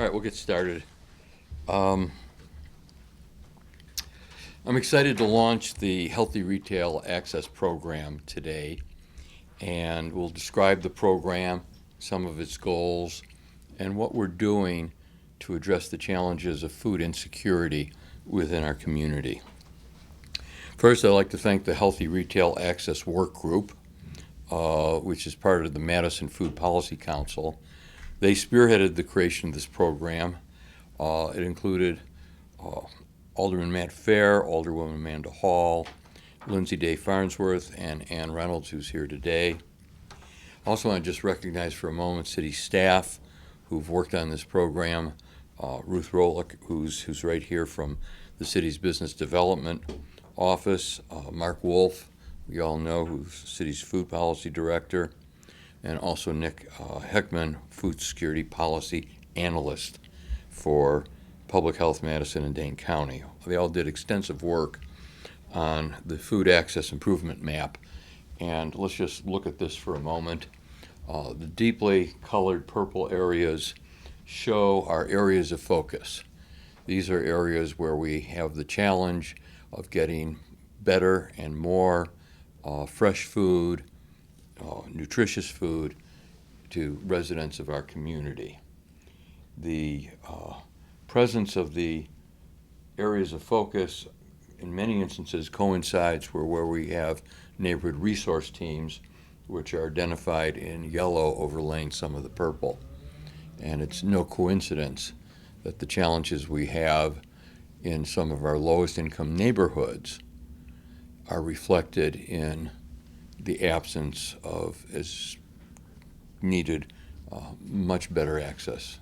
All right, we'll get started. Um, I'm excited to launch the Healthy Retail Access Program today, and we'll describe the program, some of its goals, and what we're doing to address the challenges of food insecurity within our community. First, I'd like to thank the Healthy Retail Access Work Group, which is part of the Madison Food Policy Council. They spearheaded the creation of this program. It included Alderman Matt Fair, Alderwoman Amanda Hall, Lindsay Day Farnsworth, and Ann Reynolds, who's here today. I also want to just recognize for a moment city staff who've worked on this program. Ruth Rolick, who's right here from the city's business development office. Mark Wolf, we all know, who's the city's food policy director. And also Nick Heckman, food security policy analyst for Public Health Madison and Dane County. They all did extensive work on the food access improvement map. And let's just look at this for a moment. The deeply colored purple areas show our areas of focus. These are areas where we have the challenge of getting better and more fresh food, nutritious food to residents of our community. The presence of the areas of focus in many instances coincides where we have neighborhood resource teams, which are identified in yellow overlaying some of the purple. And it's no coincidence that the challenges we have in some of our lowest income neighborhoods are reflected in the absence of, as needed, much better access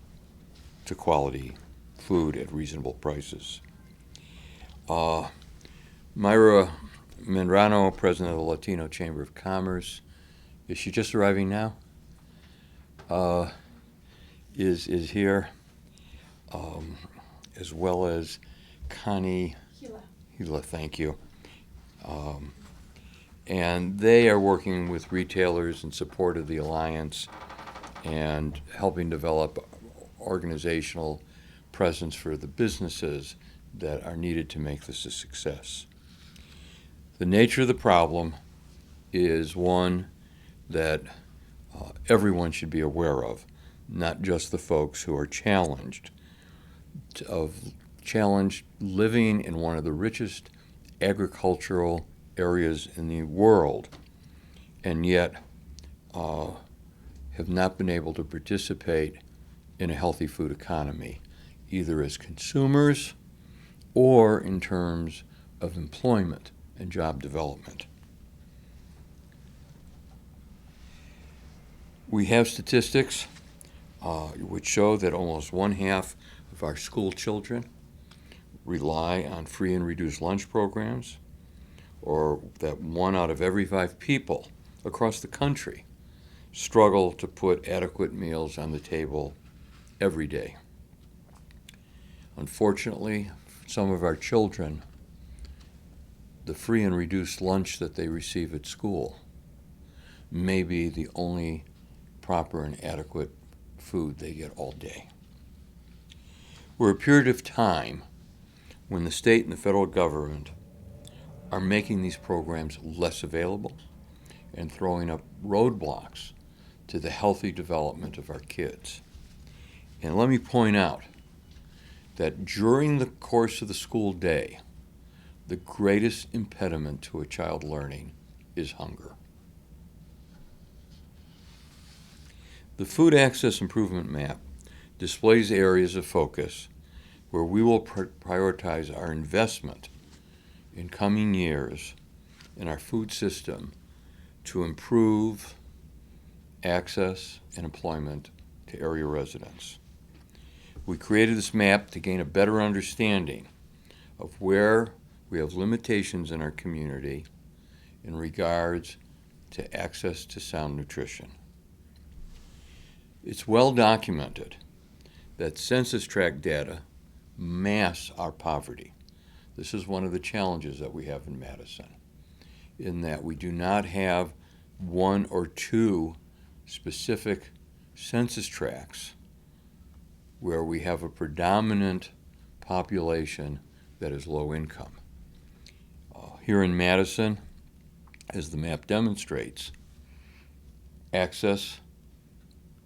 to quality food at reasonable prices. Myra Mendrano, president of the Latino Chamber of Commerce, is she just arriving now? Is here, as well as Connie Gila, thank you. And they are working with retailers in support of the Alliance and helping develop organizational presence for the businesses that are needed to make this a success. The nature of the problem is one that everyone should be aware of, not just the folks who are challenged living in one of the richest agricultural areas in the world, and yet have not been able to participate in a healthy food economy, either as consumers or in terms of employment and job development. We have statistics which show that almost one half of our school children rely on free and reduced lunch programs, or that 1 out of every 5 people across the country struggle to put adequate meals on the table every day. Unfortunately, some of our children, the free and reduced lunch that they receive at school may be the only proper and adequate food they get all day. We're a period of time when the state and the federal government are making these programs less available and throwing up roadblocks to the healthy development of our kids. And let me point out that during the course of the school day, the greatest impediment to a child learning is hunger. The Food Access Improvement Map displays areas of focus where we will prioritize our investment in coming years in our food system to improve access and employment to area residents. We created this map to gain a better understanding of where we have limitations in our community in regards to access to sound nutrition. It's well documented that census tract data mask our poverty. This is one of the challenges that we have in Madison, in that we do not have 1 or 2 specific census tracts where we have a predominant population that is low income. Here in Madison, as the map demonstrates, access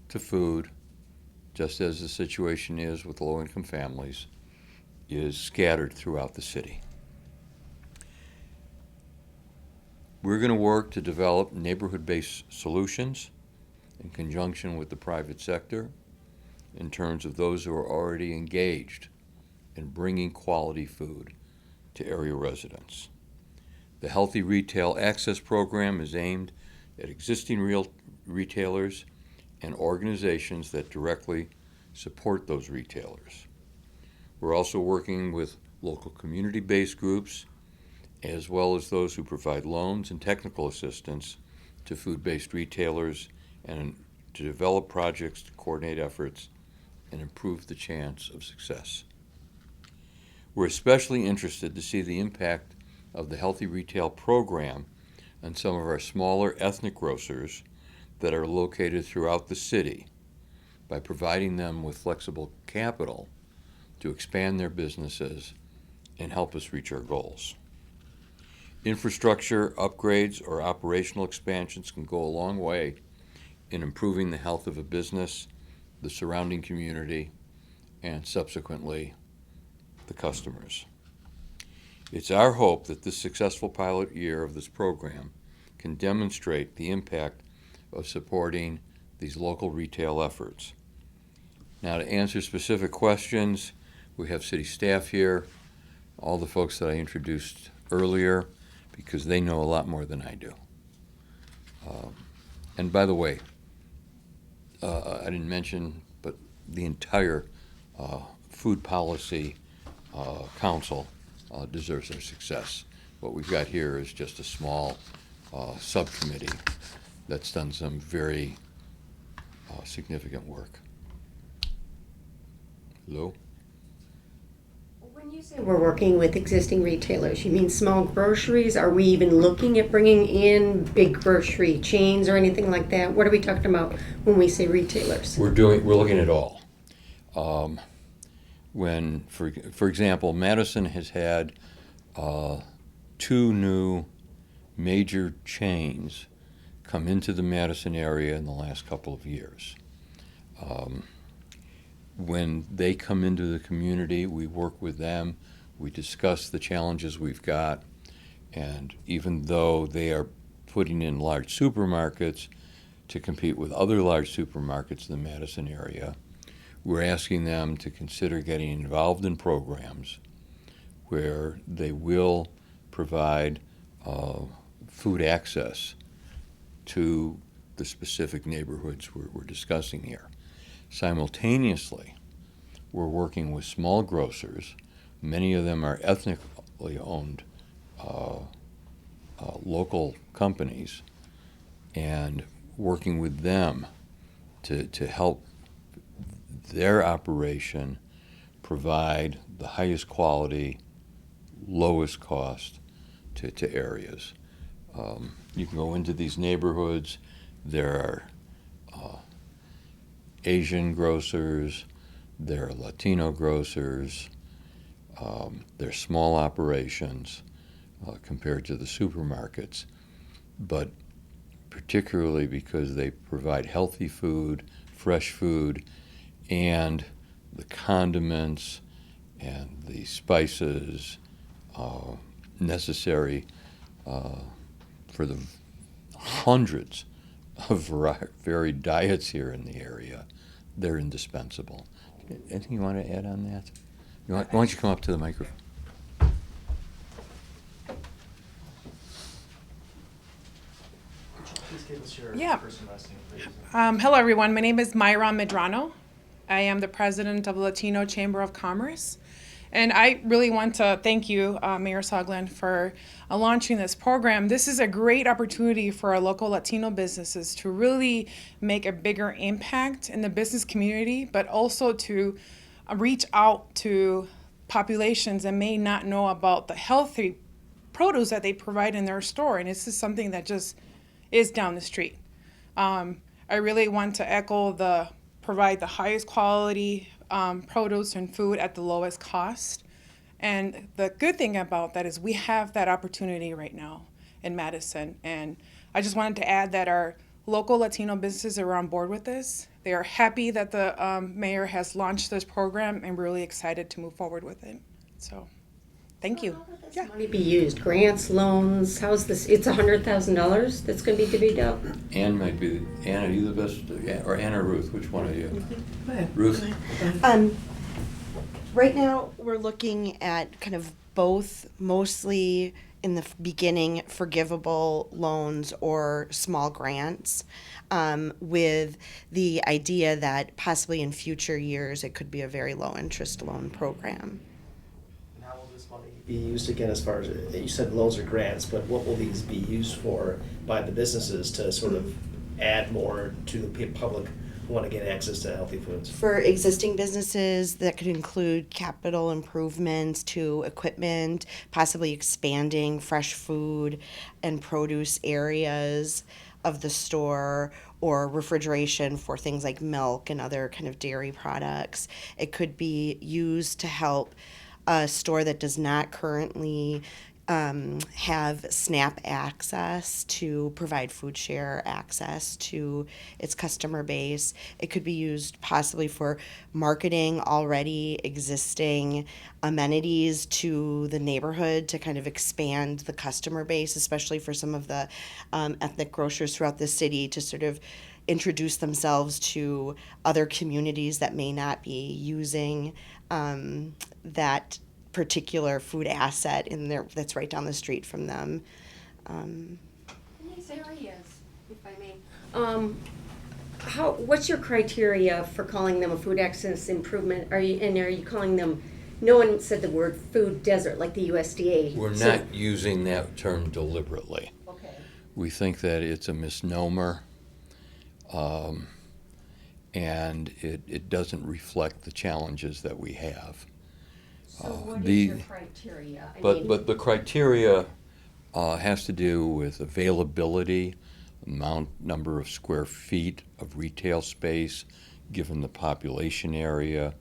to food, just as the situation is with low-income families, is scattered throughout the city. We're going to work to develop neighborhood-based solutions in conjunction with the private sector in terms of those who are already engaged in bringing quality food to area residents. The Healthy Retail Access Program is aimed at existing retailers and organizations that directly support those retailers. We're also working with local community-based groups as well as those who provide loans and technical assistance to food-based retailers and to develop projects to coordinate efforts and improve the chance of success. We're especially interested to see the impact of the Healthy Retail Program on some of our smaller ethnic grocers that are located throughout the city by providing them with flexible capital to expand their businesses and help us reach our goals. Infrastructure upgrades or operational expansions can go a long way in improving the health of a business, the surrounding community, and subsequently the customers. It's our hope that this successful pilot year of this program can demonstrate the impact of supporting these local retail efforts. Now, to answer specific questions, we have city staff here, all the folks that I introduced earlier, because they know a lot more than I do. And by the way, I didn't mention, but the entire food policy council deserves our success. What we've got here is just a small subcommittee that's done some very significant work. Lou? When you say we're working with existing retailers, you mean small groceries? Are we even looking at bringing in big grocery chains or anything like that? What are we talking about when we say retailers? We're looking at all. For example, Madison has had two new major chains come into the Madison area in the last couple of years. When they come into the community, we work with them, we discuss the challenges we've got, and even though they are putting in large supermarkets to compete with other large supermarkets in the Madison area, we're asking them to consider getting involved in programs where they will provide food access to the specific neighborhoods we're discussing here. Simultaneously, we're working with small grocers. Many of them are ethnically owned local companies, and working with them to help their operation provide the highest quality, lowest cost to areas. You can go into these neighborhoods. There are Asian grocers, there are Latino grocers, they're small operations compared to the supermarkets, but particularly because they provide healthy food, fresh food, and the condiments and the spices necessary for the hundreds of varied diets here in the area. They're indispensable. Anything you want to add on that? Why don't you come up to the microphone? Please give us your first and last name, please. Hello, everyone. My name is Mayoral Medrano. I am the president of the Latino Chamber of Commerce. And I really want to thank you, Mayor Soglin, for launching this program. This is a great opportunity for our local Latino businesses to really make a bigger impact in the business community, but also to reach out to populations that may not know about the healthy produce that they provide in their store. And this is something that just is down the street. I really want to echo provide the highest quality produce and food at the lowest cost. And the good thing about that is we have that opportunity right now in Madison. And I just wanted to add that our local Latino businesses are on board with this. They are happy that the mayor has launched this program and we're really excited to move forward with it. So, thank you. How would this money be used? Grants, loans? How's this? It's $100,000 that's going to be divvied up. Ann might be, Ann, are you the best, or Ann or Ruth, which one are you? Ruth? Right now, we're looking at kind of both, mostly in the beginning, forgivable loans or small grants, with the idea that possibly in future years it could be a very low interest loan program. And how will this money be used again as far as, you said loans or grants, but what will these be used for by the businesses to sort of add more to the public who want to get access to healthy foods? For existing businesses, that could include capital improvements to equipment, possibly expanding fresh food and produce areas of the store, or refrigeration for things like milk and other kind of dairy products. It could be used to help a store that does not currently have SNAP access to provide food share access to its customer base. It could be used possibly for marketing already existing amenities to the neighborhood to kind of expand the customer base, especially for some of the ethnic grocers throughout the city, to sort of introduce themselves to other communities that may not be using that particular food asset in there that's right down the street from them. In these areas, if I may, what's your criteria for calling them a food access improvement? Are you calling them? No one said the word food desert like the USDA. We're not using that term deliberately. Okay. We think that it's a misnomer, and it doesn't reflect the challenges that we have. So what is your criteria? But the criteria has to do with availability, number of square feet of retail space, given the population area,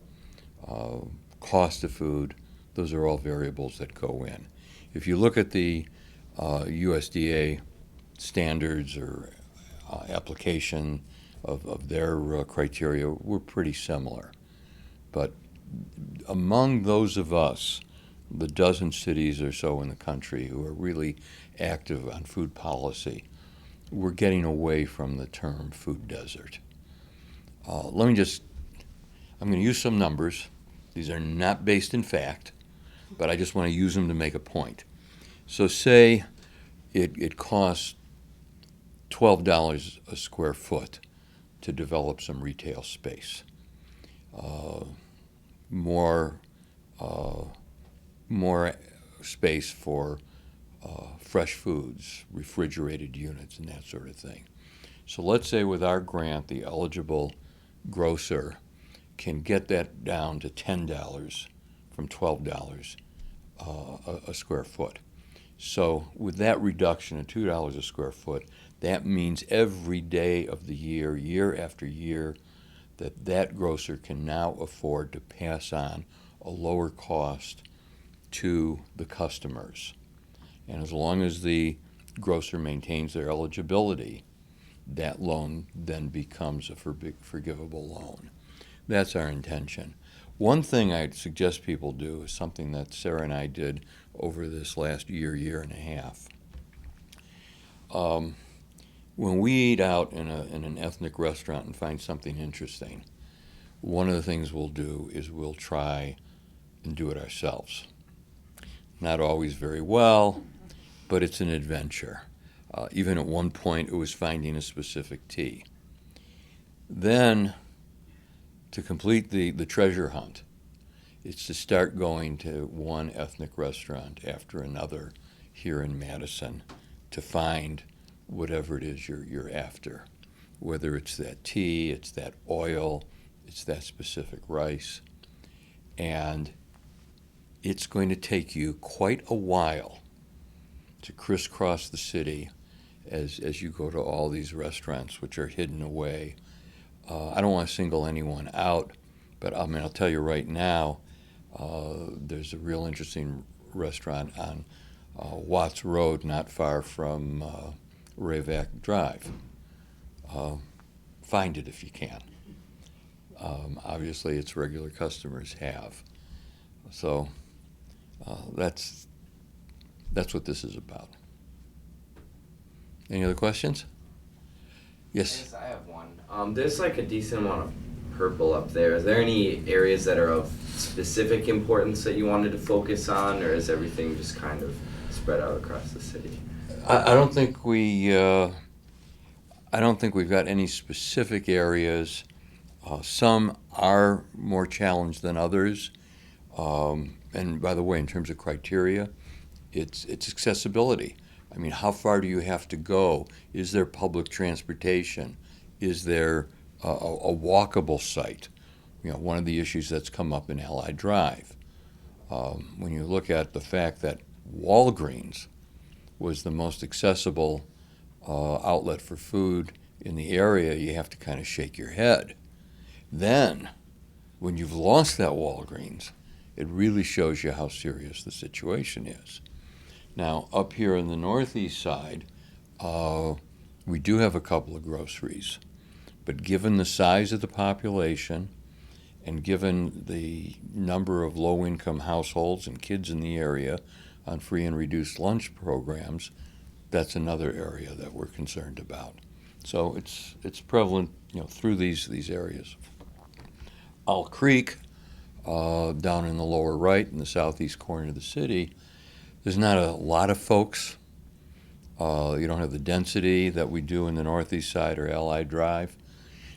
cost of food. Those are all variables that go in. If you look at the USDA standards or application of their criteria, we're pretty similar. But among those of us, the dozen cities or so in the country who are really active on food policy, we're getting away from the term food desert. I'm going to use some numbers. These are not based in fact, but I just want to use them to make a point. So say it costs $12 a square foot to develop some retail space. More space for fresh foods, refrigerated units, and that sort of thing. So let's say with our grant, the eligible grocer can get that down to $10 from $12 a square foot. So with that reduction of $2 a square foot, that means every day of the year, year after year, that grocer can now afford to pass on a lower cost to the customers. And as long as the grocer maintains their eligibility, that loan then becomes a forgivable loan. That's our intention. One thing I'd suggest people do is something that Sarah and I did over this last year and a half. When we eat out in an ethnic restaurant and find something interesting, one of the things we'll do is we'll try and do it ourselves. Not always very well, but it's an adventure. Even at one point, it was finding a specific tea. Then, to complete the treasure hunt, it's to start going to one ethnic restaurant after another here in Madison to find whatever it is you're after, whether it's that tea, it's that oil, it's that specific rice. And it's going to take you quite a while to crisscross the city as you go to all these restaurants which are hidden away. I don't want to single anyone out, But I mean, I'll tell you right now, there's a real interesting restaurant on Watts Road, not far from Rayvac Drive. Find it if you can. Obviously, its regular customers have. So that's what this is about. Any other questions? Yes. Yes, I have one. There's like a decent amount of purple up there. Is there any areas that are of specific importance that you wanted to focus on, or is everything just kind of spread out across the city? I don't think we've got any specific areas. Some are more challenged than others. And by the way, in terms of criteria, it's accessibility. I mean, how far do you have to go? Is there public transportation? Is there a walkable site? You know, one of the issues that's come up in Allied Drive. When you look at the fact that Walgreens was the most accessible outlet for food in the area, you have to kind of shake your head. Then, when you've lost that Walgreens, it really shows you how serious the situation is. Now, up here on the northeast side, we do have a couple of groceries, but given the size of the population and given the number of low-income households and kids in the area on free and reduced lunch programs, that's another area that we're concerned about. So it's prevalent, you know, through these areas. Owl Creek, down in the lower right in the southeast corner of the city, there's not a lot of folks. You don't have the density that we do in the northeast side or Allied Drive,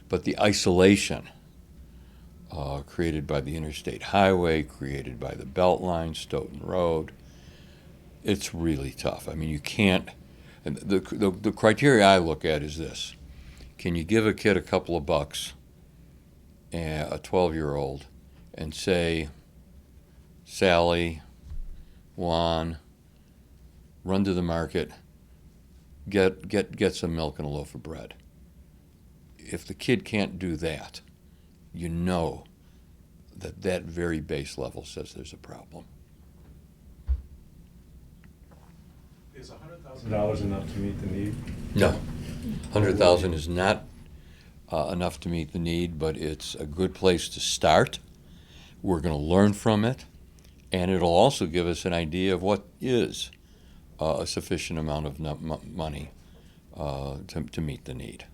but the isolation created by the interstate highway, created by the Beltline, Stoughton Road, it's really tough. I mean, you can't. And the criteria I look at is this: can you give a kid a couple of bucks, a 12-year-old, and say, Sally, Juan, run to the market, get some milk and a loaf of bread. If the kid can't do that, you know that very base level says there's a problem. Is $100,000 enough to meet the need? No, 100,000 is not enough to meet the need, but it's a good place to start. We're going to learn from it, and it'll also give us an idea of what is a sufficient amount of money to meet the need.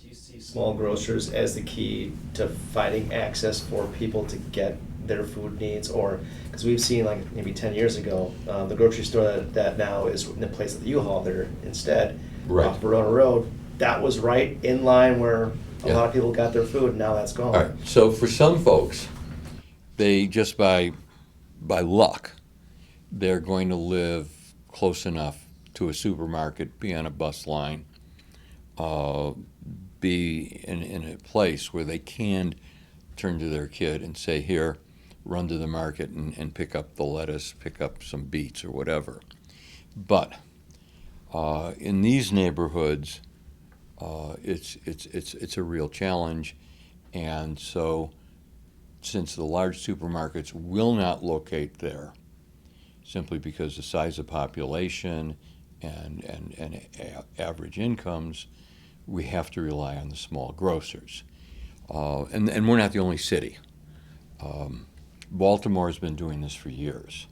Do you see small grocers as the key to finding access for people to get their food needs? Or, because we've seen, like maybe 10 years ago, the grocery store that now is in the place of the U-Haul there instead, Right. off Verona Road, that was right in line where a Yeah. lot of people got their food, and now that's gone. All right, so for some folks, they just by luck, they're going to live close enough to a supermarket, be on a bus line, be in a place where they can turn to their kid and say, here, run to the market and pick up the lettuce, pick up some beets or whatever. But in these neighborhoods, it's a real challenge, and so since the large supermarkets will not locate there, simply because the size of population and average incomes, we have to rely on the small grocers. And we're not the only city. Baltimore has been doing this for years.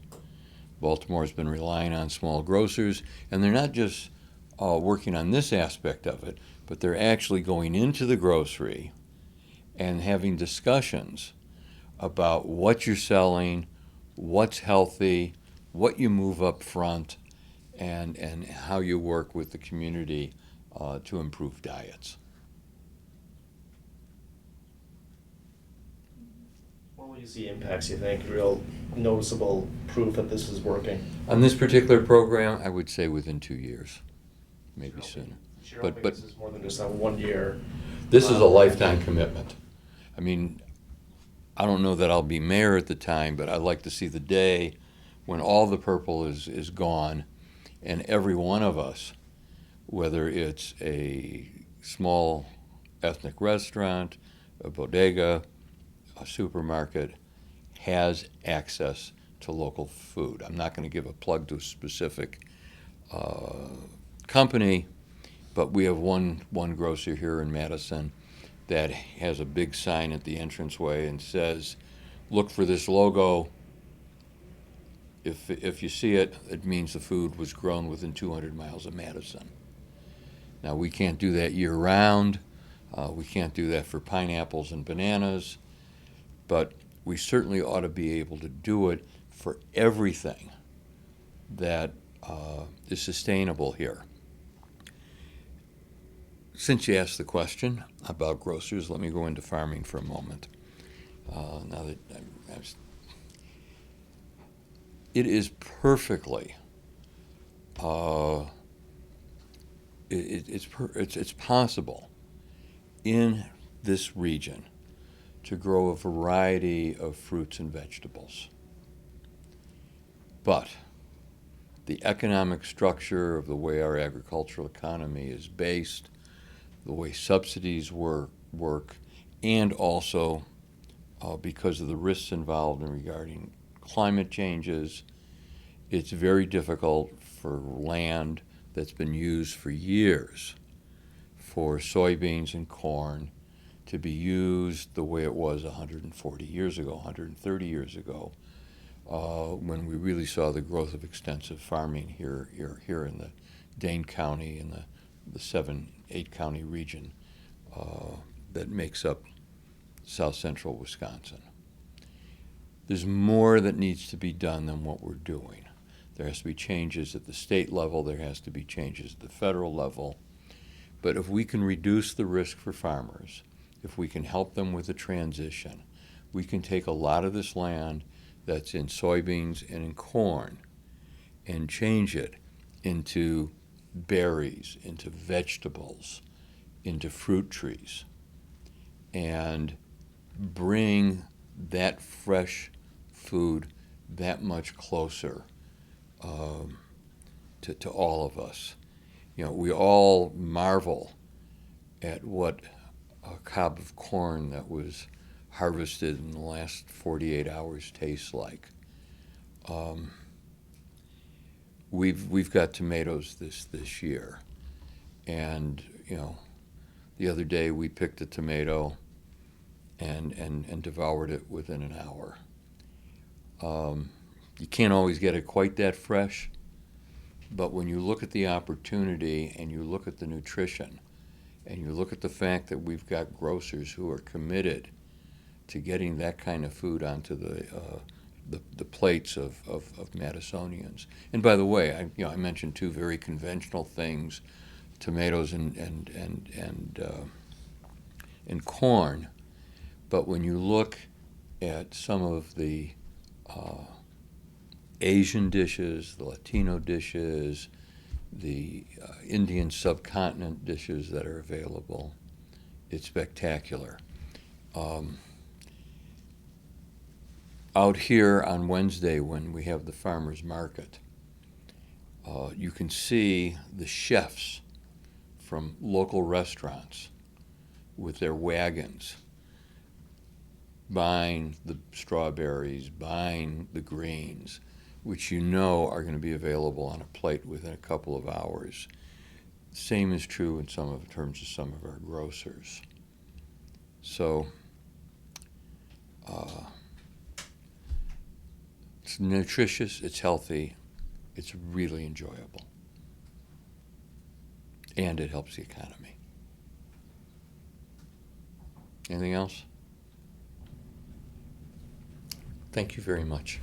Baltimore has been relying on small grocers, and they're not just working on this aspect of it, but they're actually going into the grocery and having discussions about what you're selling, what's healthy, what you move up front, and how you work with the community to improve diets. When will you see impacts, you think, real noticeable proof that this is working? On this particular program, I would say within 2 years, maybe sooner. But This is more than just a 1 year. this is a lifetime commitment. I mean, I don't know that I'll be mayor at the time, but I'd like to see the day when all the purple is gone and every one of us, whether it's a small ethnic restaurant, a bodega, a supermarket has access to local food. I'm not going to give a plug to a specific company, but we have one grocer here in Madison that has a big sign at the entranceway and says, "Look for this logo. If you see it, it means the food was grown within 200 miles of Madison." Now, we can't do that year-round. We can't do that for pineapples and bananas, but we certainly ought to be able to do it for everything that is sustainable here. Since you asked the question about grocers, let me go into farming for a moment. Now that it is perfectly, it's possible in this region to grow a variety of fruits and vegetables. But the economic structure of the way our agricultural economy is based, the way subsidies work, and also because of the risks involved in regarding climate changes, it's very difficult for land that's been used for years for soybeans and corn to be used the way it was 140 years ago, 130 years ago, when we really saw the growth of extensive farming here in the Dane County and the 7-8 county region that makes up south central Wisconsin. There's more that needs to be done than what we're doing. There has to be changes at the state level, there has to be changes at the federal level. But if we can reduce the risk for farmers, if we can help them with the transition, we can take a lot of this land that's in soybeans and in corn and change it into berries, into vegetables, into fruit trees, and bring that fresh food that much closer to all of us. You know, we all marvel at what a cob of corn that was harvested in the last 48 hours tastes like. We've got tomatoes this year, and you know, the other day we picked a tomato and devoured it within an hour. You can't always get it quite that fresh, but when you look at the opportunity and you look at the nutrition and you look at the fact that we've got grocers who are committed to getting that kind of food onto the plates of Madisonians. And by the way, I mentioned two very conventional things, tomatoes and corn, but when you look at some of the Asian dishes, the Latino dishes, the Indian subcontinent dishes that are available, it's spectacular. Out here on Wednesday when we have the farmers market, you can see the chefs from local restaurants with their wagons buying the strawberries, buying the greens, which you know are going to be available on a plate within a couple of hours. Same is true in terms of some of our grocers. So it's nutritious, it's healthy, it's really enjoyable, and it helps the economy. Anything else? Thank you very much.